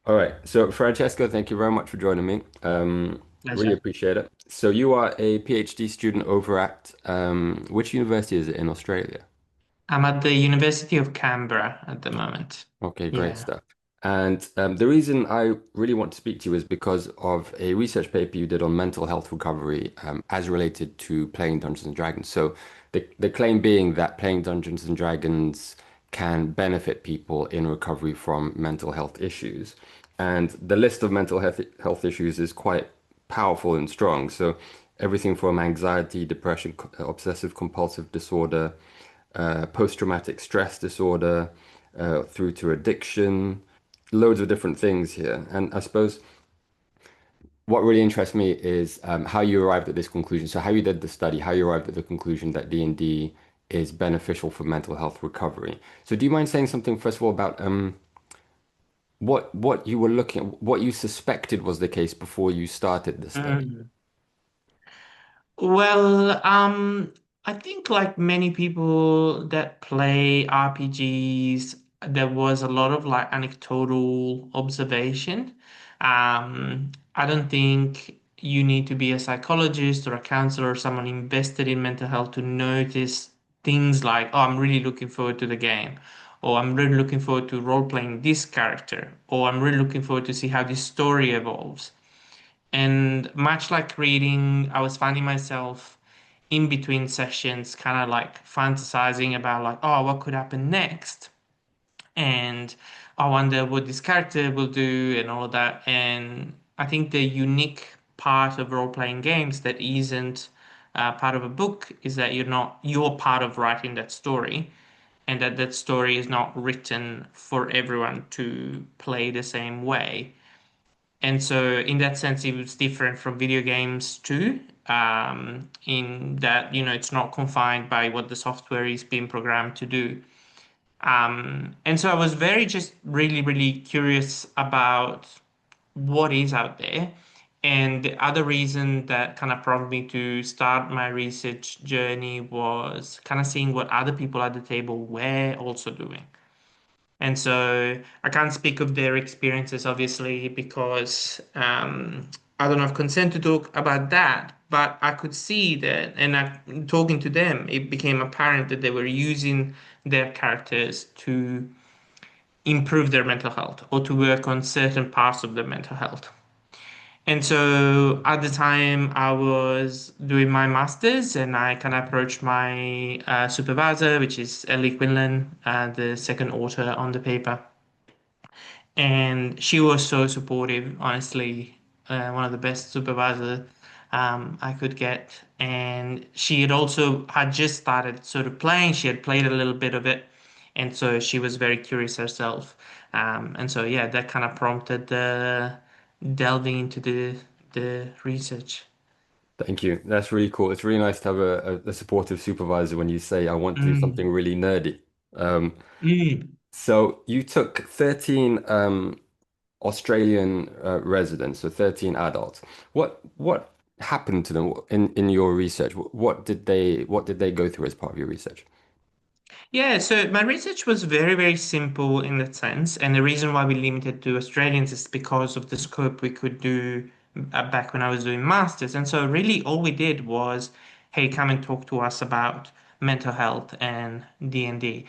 All right. So, Francesco, thank you very much for joining me. Really Pleasure. appreciate it. So, you are a PhD student over at which university is it in Australia? I'm at the University of Canberra at the moment. Okay, great Yeah. stuff. And the reason I really want to speak to you is because of a research paper you did on mental health recovery as related to playing Dungeons and Dragons. So, the claim being that playing Dungeons and Dragons can benefit people in recovery from mental health issues. And the list of mental health issues is quite powerful and strong. So, everything from anxiety, depression, obsessive compulsive disorder, post-traumatic stress disorder, through to addiction, loads of different things here. And I suppose what really interests me is how you arrived at this conclusion. So how you did the study, how you arrived at the conclusion that D&D is beneficial for mental health recovery. So do you mind saying something first of all about what you were looking at, what you suspected was the case before you started the study? Mm. Well, I think like many people that play RPGs, there was a lot of like anecdotal observation. I don't think you need to be a psychologist or a counselor or someone invested in mental health to notice things like, oh, I'm really looking forward to the game, or I'm really looking forward to role playing this character, or I'm really looking forward to see how this story evolves. And much like reading, I was finding myself in between sessions, kind of like fantasizing about like, oh, what could happen next? And I wonder what this character will do and all of that. And I think the unique part of role-playing games that isn't part of a book is that you're part of writing that story, and that story is not written for everyone to play the same way. And so, in that sense, it was different from video games too, in that, it's not confined by what the software is being programmed to do. And so I was very just really, really curious about what is out there. And the other reason that kind of prompted me to start my research journey was kind of seeing what other people at the table were also doing. And so I can't speak of their experiences, obviously, because I don't have consent to talk about that. But I could see that, and talking to them, it became apparent that they were using their characters to improve their mental health or to work on certain parts of their mental health. And so at the time, I was doing my master's and I kind of approached my supervisor, which is Ellie Quinlan, the second author on the paper. And she was so supportive, honestly, one of the best supervisors I could get. And she had just started sort of playing. She had played a little bit of it, and so she was very curious herself. And so yeah, that kind of prompted the delving into the research. Thank you. That's really cool. It's really nice to have a supportive supervisor when you say, I want to do something Mm. really nerdy. Um, Mm. so you took 13 Australian residents, so 13 adults. What happened to them in your research? What did they go through as part of your research? Yeah, so my research was very, very simple in that sense. And the reason why we limited to Australians is because of the scope we could do back when I was doing masters. And so really all we did was, hey, come and talk to us about mental health and D&D,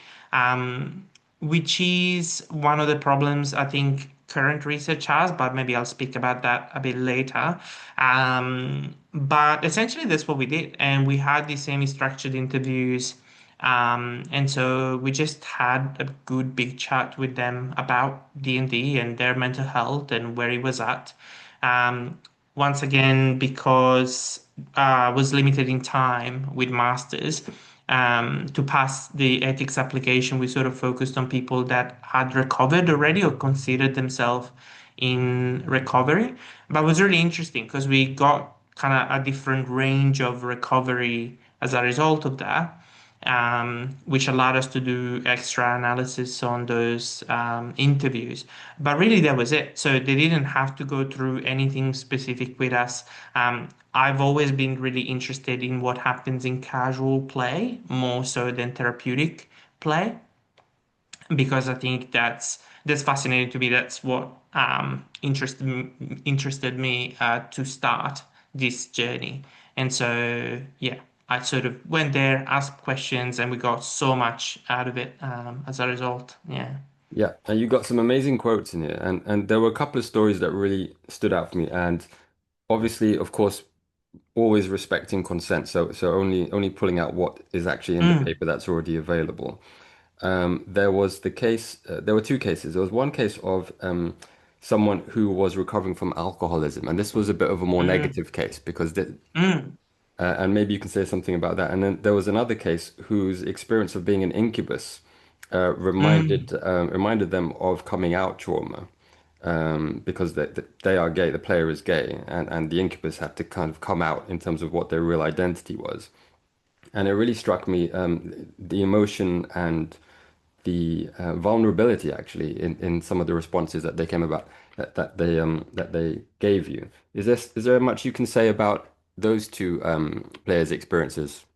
which is one of the problems I think current research has, but maybe I'll speak about that a bit later. But essentially that's what we did. And we had these semi-structured interviews, and so we just had a good big chat with them about D&D and their mental health and where it was at. Um, Once again, because I was limited in time with masters, to pass the ethics application, we sort of focused on people that had recovered already or considered themselves in recovery. But it was really interesting because we got kind of a different range of recovery as a result of that, which allowed us to do extra analysis on those interviews. But really, that was it. So they didn't have to go through anything specific with us. I've always been really interested in what happens in casual play more so than therapeutic play, because I think that's fascinating to me. That's what interested me to start this journey. And so, yeah, I sort of went there, asked questions, and we got so much out of it as a result. Yeah. Yeah, and you got some amazing quotes in here, and there were a couple of stories that really stood out for me. And obviously, of course, always respecting consent. So only pulling out what is actually in the Mm, paper that's already available. There was the case. There were two cases. There was one case of someone who was recovering from alcoholism, and this was a bit of a more mm, negative case because mm, and maybe you can say something about that. And then there was another case whose experience of being an incubus mm. reminded them of coming out trauma because they are gay, the player is gay, and the incubus had to kind of come out in terms of what their real identity was. And it really struck me the emotion and the vulnerability actually in some of the responses that they came about that they gave you. Is there much you can say about those two players' experiences?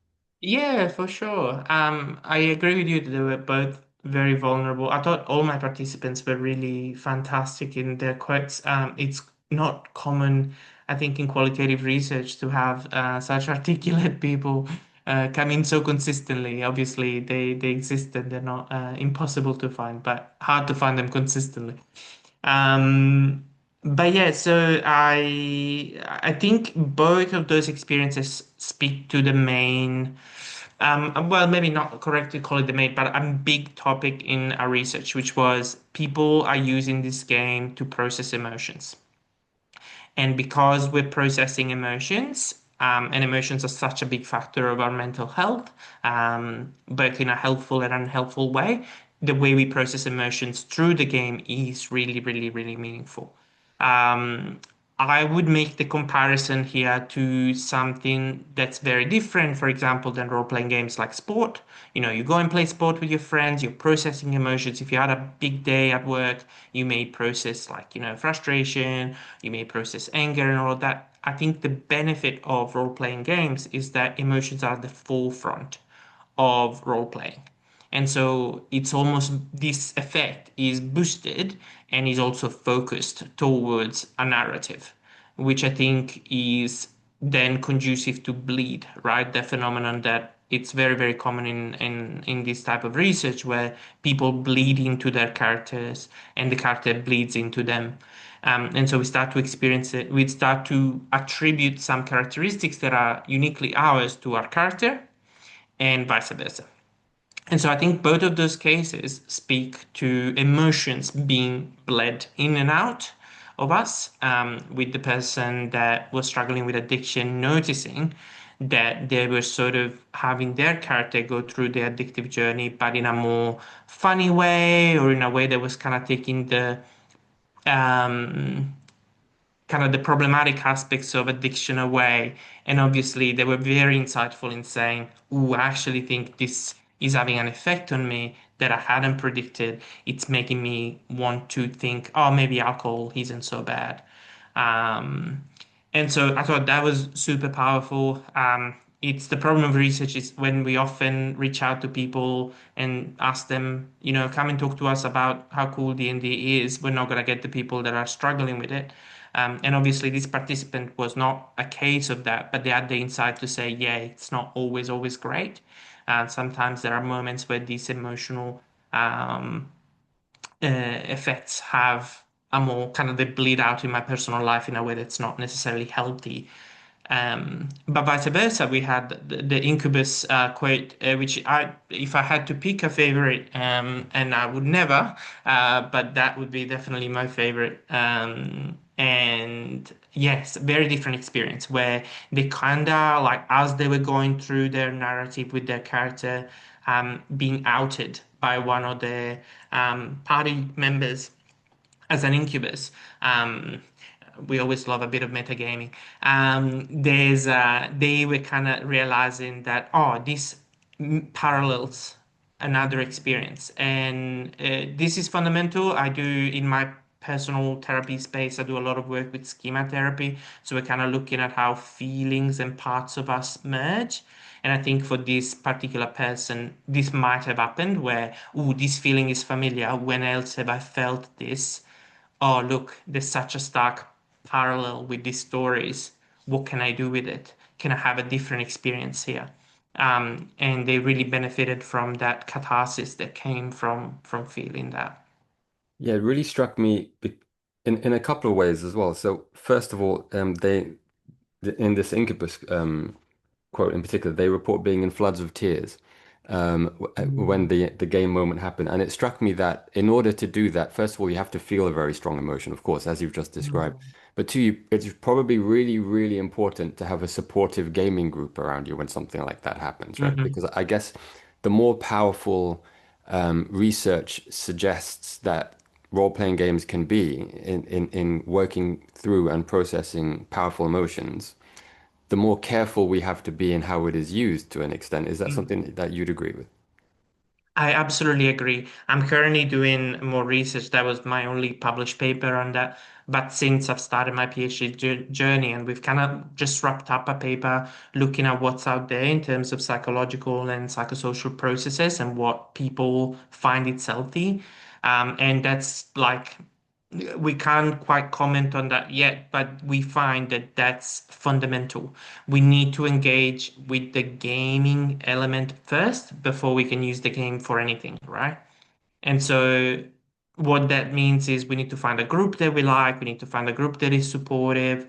Yeah, for sure. I agree with you that they were both very vulnerable. I thought all my participants were really fantastic in their quotes. It's not common, I think, in qualitative research to have such articulate people come in so consistently. Obviously, they exist and they're not impossible to find, but hard to find them consistently. Um, but yeah, so I think both of those experiences speak to the main, well, maybe not correct to call it the main, but a big topic in our research, which was people are using this game to process emotions. And because we're processing emotions, and emotions are such a big factor of our mental health, both in a helpful and unhelpful way, the way we process emotions through the game is really, really, really meaningful. Um, I would make the comparison here to something that's very different, for example, than role-playing games like sport. You go and play sport with your friends, you're processing emotions. If you had a big day at work, you may process like, frustration, you may process anger and all of that. I think the benefit of role-playing games is that emotions are at the forefront of role-playing. And so it's almost this effect is boosted and is also focused towards a narrative, which I think is then conducive to bleed, right? The phenomenon that it's very, very common in this type of research where people bleed into their characters and the character bleeds into them. And so we start to experience it, we start to attribute some characteristics that are uniquely ours to our character and vice versa. And so I think both of those cases speak to emotions being bled in and out of us, with the person that was struggling with addiction noticing that they were sort of having their character go through the addictive journey, but in a more funny way or in a way that was kind of taking the um, kind of the problematic aspects of addiction away. And obviously, they were very insightful in saying, "Ooh, I actually think this is having an effect on me that I hadn't predicted. It's making me want to think, oh, maybe alcohol isn't so bad." Um, and so I thought that was super powerful. It's the problem of research is when we often reach out to people and ask them, come and talk to us about how cool D&D is. We're not going to get the people that are struggling with it. And obviously, this participant was not a case of that, but they had the insight to say, yeah, it's not always great. Sometimes there are moments where these emotional um, effects have a more kind of they bleed out in my personal life in a way that's not necessarily healthy. But vice versa, we had the incubus quote, which if I had to pick a favorite, and I would never, but that would be definitely my favorite. And yes, very different experience where they kinda like as they were going through their narrative with their character, being outed by one of the party members as an incubus. Um, we always love a bit of metagaming. They were kind of realizing that this parallels another experience, and this is fundamental. I do in my personal therapy space. I do a lot of work with schema therapy, so we're kind of looking at how feelings and parts of us merge. And I think for this particular person, this might have happened where, oh, this feeling is familiar. When else have I felt this? oh, look, there's such a stark parallel with these stories. What can I do with it? Can I have a different experience here? And they really benefited from that catharsis that came from feeling that. Yeah, it really struck me in a couple of ways as well. So first of all, in this Incubus quote in particular, they report being in floods of tears when Mm. the game moment happened. And it struck me that in order to do that, first of all, you have to feel a very strong emotion, of course, as you've just described. Mm. But two, it's probably really, really important to have a supportive gaming group around you when something like that happens, right? Hmm. Because I guess the more powerful research suggests that role-playing games can be in working through and processing powerful emotions, the more careful we have to be in how it is used to an extent. Is that something that you'd agree with? I absolutely agree. I'm currently doing more research. That was my only published paper on that. But since I've started my PhD journey, and we've kind of just wrapped up a paper looking at what's out there in terms of psychological and psychosocial processes and what people find it's healthy. And that's like we can't quite comment on that yet, but we find that that's fundamental. We need to engage with the gaming element first before we can use the game for anything, right? And so what that means is we need to find a group that we like, we need to find a group that is supportive,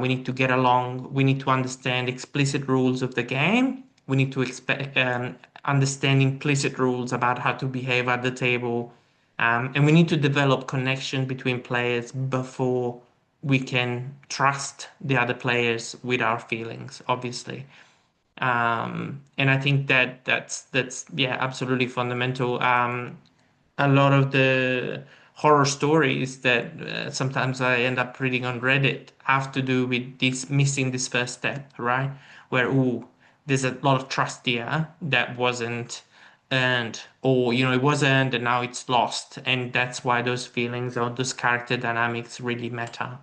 we need to get along, we need to understand explicit rules of the game, we need to understand implicit rules about how to behave at the table, and we need to develop connection between players before we can trust the other players with our feelings, obviously. And I think that that's yeah, absolutely fundamental. A lot of the horror stories that sometimes I end up reading on Reddit have to do with this missing this first step, right? Where, ooh, there's a lot of trust here that wasn't earned, or it was earned and now it's lost, and that's why those feelings or those character dynamics really matter.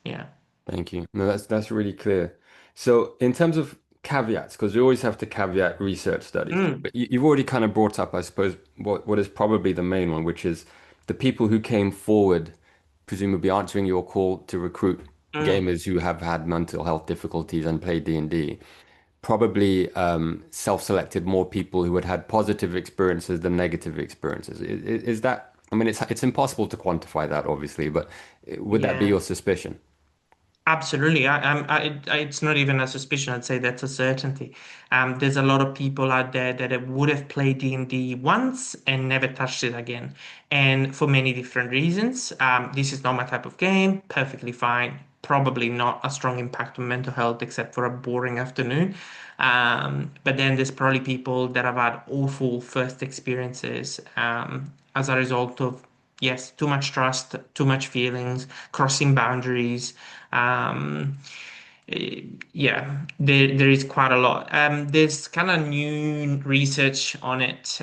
Yeah. Thank you. No, that's really clear. So, in terms of caveats, because we always have to caveat research studies, Mm, but you've already kind of brought up, I suppose, what is probably the main one, which is the people who came forward, presumably answering your call to recruit mm, gamers who have had mental health difficulties and played D&D, probably self-selected more people who had had positive experiences than negative experiences. Is that, I mean, it's impossible to quantify that, obviously, but would that be yeah. your suspicion? Absolutely. It's not even a suspicion. I'd say that's a certainty. There's a lot of people out there that would have played D&D once and never touched it again. And for many different reasons. This is not my type of game. Perfectly fine. Probably not a strong impact on mental health except for a boring afternoon. But then there's probably people that have had awful first experiences as a result of, yes, too much trust, too much feelings, crossing boundaries. Um, yeah, there is quite a lot. There's kind of new research on it,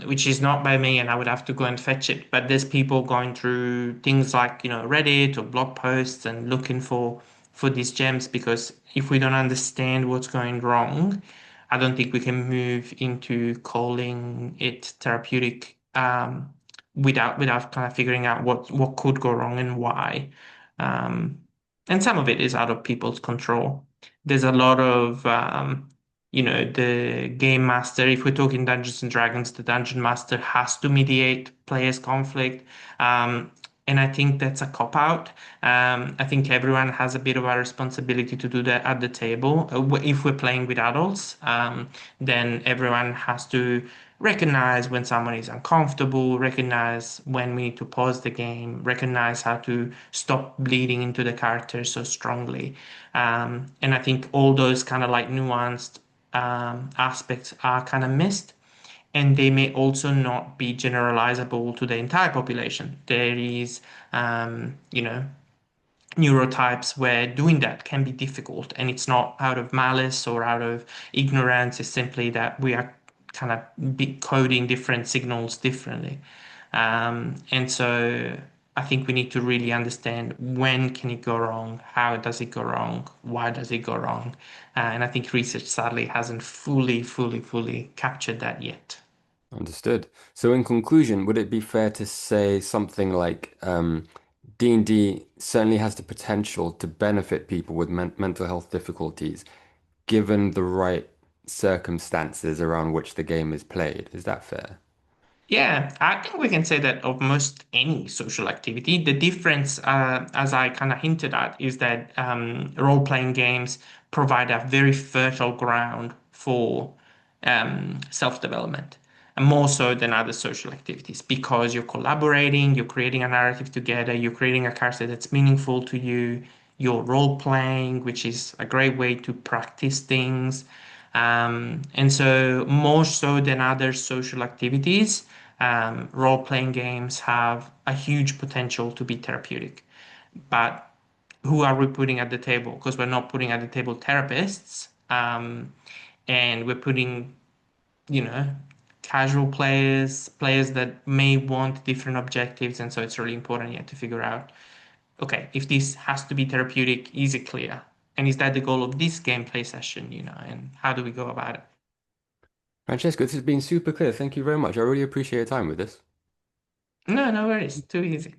which is not by me, and I would have to go and fetch it. But there's people going through things like, Reddit or blog posts and looking for these gems because if we don't understand what's going wrong, I don't think we can move into calling it therapeutic without kind of figuring out what could go wrong and why. Um, and some of it is out of people's control. There's a lot of, the game master. If we're talking Dungeons and Dragons, the dungeon master has to mediate players' conflict. Um, and I think that's a cop out. I think everyone has a bit of a responsibility to do that at the table. If we're playing with adults, then everyone has to recognize when someone is uncomfortable, recognize when we need to pause the game, recognize how to stop bleeding into the character so strongly. And I think all those kind of like nuanced aspects are kind of missed. And they may also not be generalizable to the entire population. There is, neurotypes where doing that can be difficult. And it's not out of malice or out of ignorance, it's simply that we are kind of coding different signals differently. And so I think we need to really understand when can it go wrong, how does it go wrong, why does it go wrong, and I think research sadly hasn't fully captured that yet. Understood. So, in conclusion, would it be fair to say something like D&D certainly has the potential to benefit people with mental health difficulties, given the right circumstances around which the game is played. Is that fair? Yeah, I think we can say that of most any social activity. The difference, as I kind of hinted at, is that role-playing games provide a very fertile ground for self-development, and more so than other social activities, because you're collaborating, you're creating a narrative together, you're creating a character that's meaningful to you, you're role-playing, which is a great way to practice things. And so, more so than other social activities, role-playing games have a huge potential to be therapeutic. But who are we putting at the table? Because we're not putting at the table therapists, and we're putting, you know, casual players, players that may want different objectives, and so it's really important yet to figure out, okay, if this has to be therapeutic, is it clear? And is that the goal of this gameplay session, and how do we go about it? Francesco, this has been super clear. Thank you very much. I really appreciate your time with this. No, no worries. Too easy.